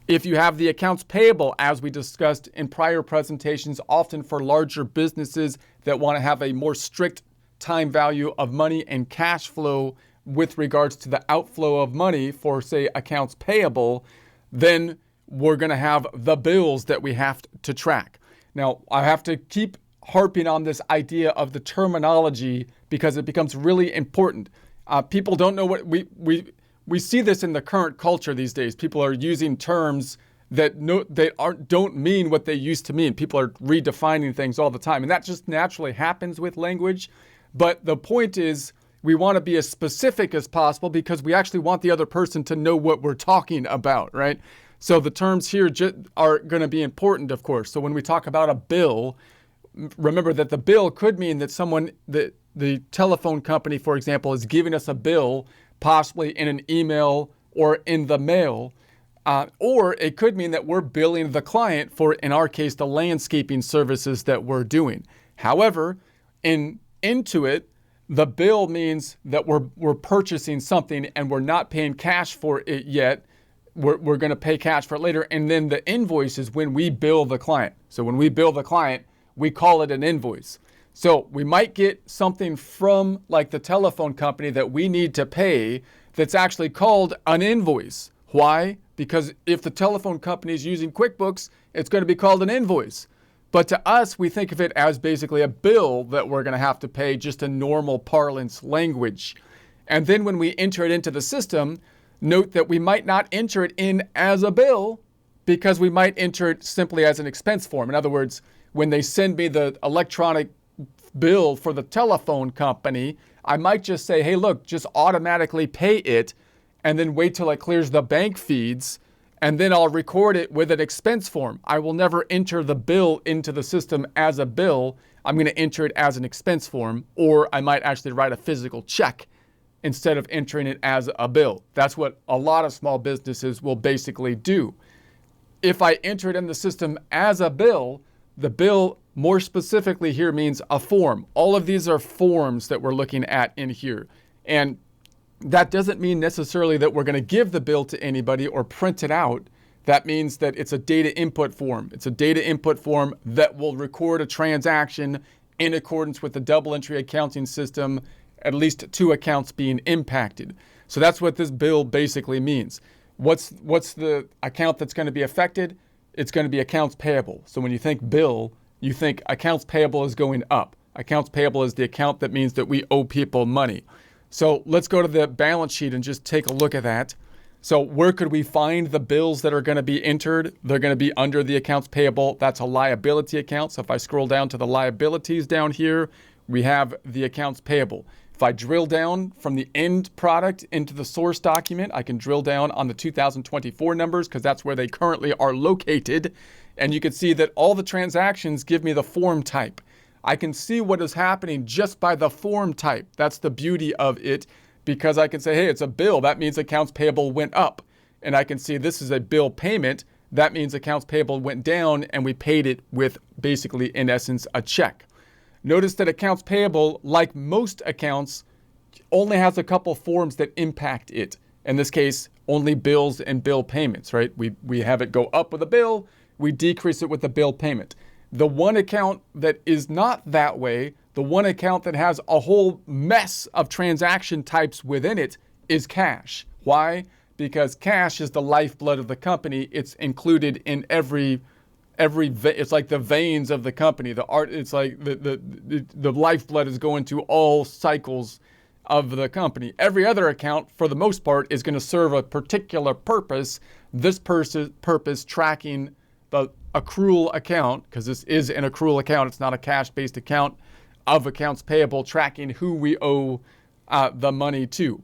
If you have the accounts payable, as we discussed in prior presentations, often for larger businesses that want to have a more strict time value of money and cash flow with regards to the outflow of money for, say, accounts payable, then we're going to have the bills that we have to track. Now, I have to keep harping on this idea of the terminology because it becomes really important. People don't know what we see this in the current culture these days. People are using terms that don't mean what they used to mean. People are redefining things all the time, and that just naturally happens with language. But the point is, we want to be as specific as possible because we actually want the other person to know what we're talking about, right? So the terms here are going to be important, of course. So when we talk about a bill, remember that the bill could mean that the telephone company, for example, is giving us a bill, possibly in an email or in the mail, or it could mean that we're billing the client for, in our case, the landscaping services that we're doing. However, in Intuit, the bill means that we're purchasing something and we're not paying cash for it yet. We're going to pay cash for it later. And then the invoice is when we bill the client. So when we bill the client, we call it an invoice. So we might get something from like the telephone company that we need to pay that's actually called an invoice. Why? Because if the telephone company is using QuickBooks, it's going to be called an invoice. But to us, we think of it as basically a bill that we're going to have to pay, just in normal parlance language. And then when we enter it into the system, note that we might not enter it in as a bill because we might enter it simply as an expense form. In other words, when they send me the electronic bill for the telephone company, I might just say, hey, look, just automatically pay it and then wait till it clears the bank feeds, and then I'll record it with an expense form. I will never enter the bill into the system as a bill. I'm going to enter it as an expense form, or I might actually write a physical check instead of entering it as a bill. That's what a lot of small businesses will basically do. If I enter it in the system as a bill, the bill more specifically here means a form. All of these are forms that we're looking at in here. And that doesn't mean necessarily that we're going to give the bill to anybody or print it out. That means that it's a data input form. It's a data input form that will record a transaction in accordance with the double entry accounting system, at least 2 accounts being impacted. So that's what this bill basically means. What's the account that's going to be affected? It's going to be accounts payable. So when you think bill, you think accounts payable is going up. Accounts payable is the account that means that we owe people money. So let's go to the balance sheet and just take a look at that. So where could we find the bills that are going to be entered? They're going to be under the accounts payable. That's a liability account. So if I scroll down to the liabilities down here, we have the accounts payable. If I drill down from the end product into the source document, I can drill down on the 2024 numbers because that's where they currently are located. And you can see that all the transactions give me the form type. I can see what is happening just by the form type. That's the beauty of it, because I can say, hey, it's a bill. That means accounts payable went up. And I can see this is a bill payment. That means accounts payable went down and we paid it with basically, in essence, a check. Notice that accounts payable, like most accounts, only has a couple forms that impact it. In this case, only bills and bill payments, right? We have it go up with a bill, we decrease it with the bill payment. The one account that is not that way, the one account that has a whole mess of transaction types within it, is cash. Why? Because cash is the lifeblood of the company. It's included in every it's like the veins of the company. It's like the lifeblood is going to all cycles of the company. Every other account, for the most part, is going to serve a particular purpose. This purpose tracking the accrual account, because this is an accrual account. It's not a cash-based account, of accounts payable, tracking who we owe the money to.